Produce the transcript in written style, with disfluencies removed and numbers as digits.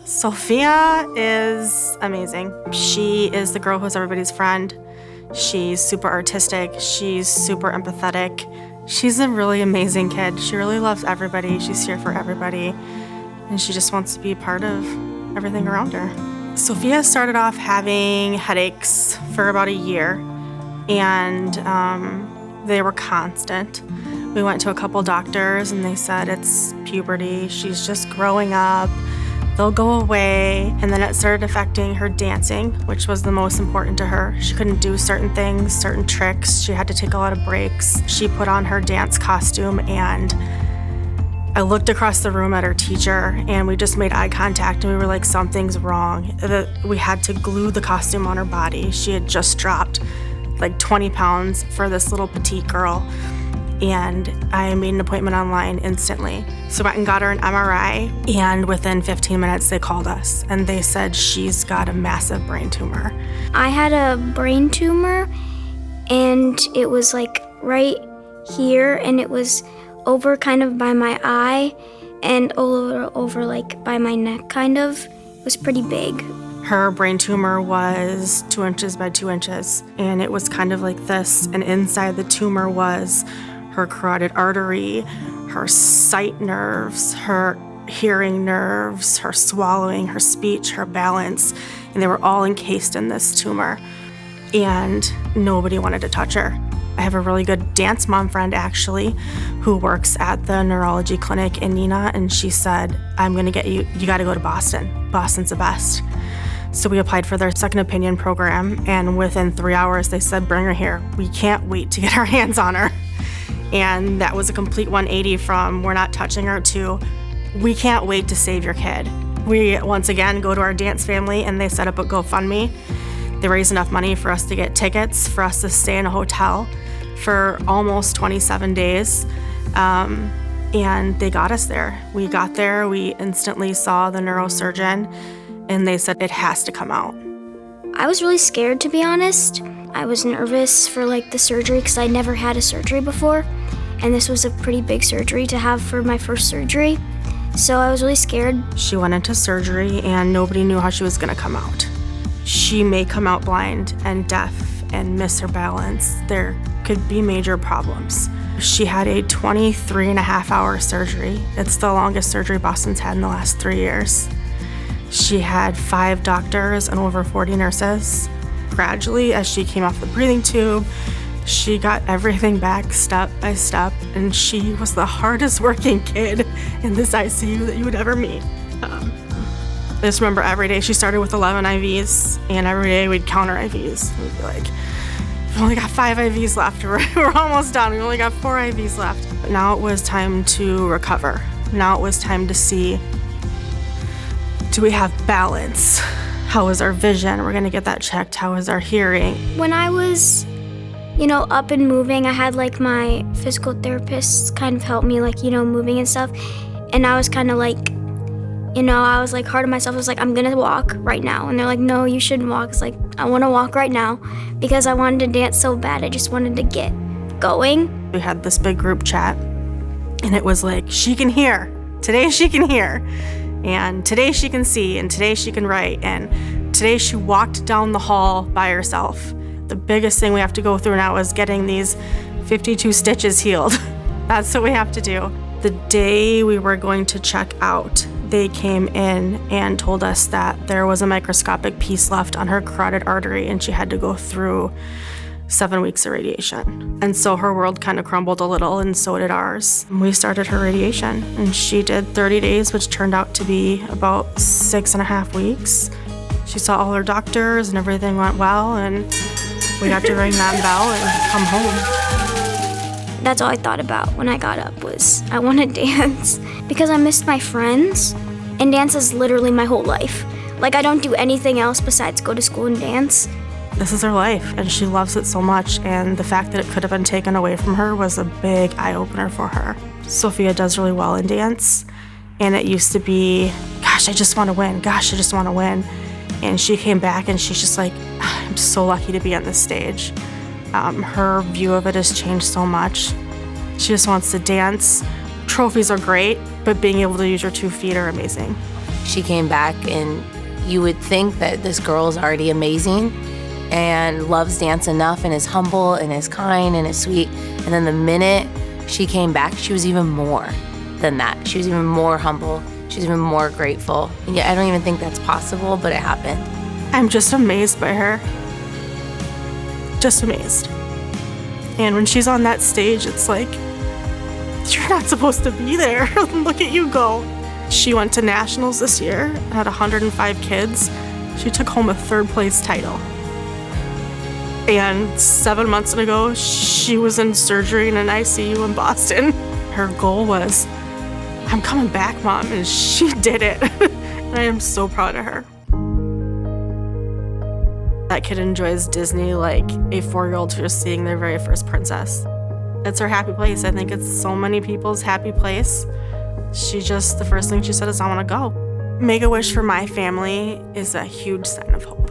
Sophia is amazing. She is the girl who's everybody's friend. She's super artistic. She's super empathetic. She's a really amazing kid. She really loves everybody. She's here for everybody. And she just wants to be part of everything around her. Sophia started off having headaches for about a year, and they were constant. We went to a couple doctors and they said it's puberty. She's just growing up. They'll go away. And then it started affecting her dancing, which was the most important to her. She couldn't do certain things, certain tricks. She had to take a lot of breaks. She put on her dance costume, and I looked across the room at her teacher, and we just made eye contact, and we were like, something's wrong. We had to glue the costume on her body. She had just dropped like 20 pounds for this little petite girl. And I made an appointment online instantly. So I went and got her an MRI, and within 15 minutes they called us and they said she's got a massive brain tumor. I had a brain tumor, and it was like right here, and it was over kind of by my eye and over like by my neck kind of. It was pretty big. Her brain tumor was 2 inches by 2 inches, and it was kind of like this, and inside the tumor was her carotid artery, her sight nerves, her hearing nerves, her swallowing, her speech, her balance, and they were all encased in this tumor, and nobody wanted to touch her. I have a really good dance mom friend, actually, who works at the neurology clinic in Neenah, and she said, I'm gonna get you gotta go to Boston. Boston's the best. So we applied for their second opinion program, and within 3 hours they said, bring her here. We can't wait to get our hands on her. And that was a complete 180 from we're not touching her to we can't wait to save your kid. We once again go to our dance family, and they set up a GoFundMe. They raised enough money for us to get tickets, for us to stay in a hotel for almost 27 days. And they got us there. We got there, we instantly saw the neurosurgeon, and they said it has to come out. I was really scared, to be honest. I was nervous for like the surgery because I never had a surgery before, and this was a pretty big surgery to have for my first surgery. So I was really scared. She went into surgery and nobody knew how she was gonna come out. She may come out blind and deaf and miss her balance. There could be major problems. She had a 23.5-hour surgery. It's the longest surgery Boston's had in the last 3 years. She had 5 doctors and over 40 nurses. Gradually, as she came off the breathing tube, she got everything back step by step, and she was the hardest working kid in this ICU that you would ever meet. I just remember every day she started with 11 IVs, and every day we'd count her IVs. We'd be like, we've only got 5 IVs left. We're almost done. We only got 4 IVs left. But now it was time to recover. Now it was time to see, do we have balance? How is our vision? We're gonna get that checked. How is our hearing? When I was, up and moving, I had like my physical therapists kind of help me like, moving and stuff. And I was kind of like, I was like hard on myself. I was like, I'm gonna walk right now. And they're like, no, you shouldn't walk. It's like, I wanna walk right now because I wanted to dance so bad. I just wanted to get going. We had this big group chat, and it was like, she can hear. Today she can hear. And today she can see, and today she can write, and today she walked down the hall by herself. The biggest thing we have to go through now is getting these 52 stitches healed. That's what we have to do. The day we were going to check out, they came in and told us that there was a microscopic piece left on her carotid artery, and she had to go through 7 weeks of radiation. And so her world kind of crumbled a little, and so did ours. We started her radiation, and she did 30 days, which turned out to be about 6.5 weeks. She saw all her doctors, and everything went well, and we got to ring that bell and come home. That's all I thought about when I got up was I want to dance because I missed my friends, and dance is literally my whole life. Like, I don't do anything else besides go to school and dance. This is her life, and she loves it so much, and the fact that it could have been taken away from her was a big eye-opener for her. Sophia does really well in dance, and it used to be, gosh, I just want to win. Gosh, I just want to win. And she came back, and she's just like, I'm so lucky to be on this stage. Her view of it has changed so much. She just wants to dance. Trophies are great, but being able to use your 2 feet are amazing. she came back, and you would think that this girl is already amazing and loves dance enough and is humble and is kind and is sweet. And then the minute she came back, she was even more than that. She was even more humble. She was even more grateful. And yet I don't even think that's possible, but it happened. I'm just amazed by her. Just amazed. And when she's on that stage, it's like, you're not supposed to be there. Look at you go. She went to nationals this year, had 105 kids. She took home a 3rd place title. And 7 months ago, she was in surgery in an ICU in Boston. Her goal was, I'm coming back, Mom, and she did it. And I am so proud of her. That kid enjoys Disney like a 4-year-old who's seeing their very first princess. It's her happy place. I think it's so many people's happy place. The first thing she said is, I want to go. Make a wish for my family is a huge sign of hope.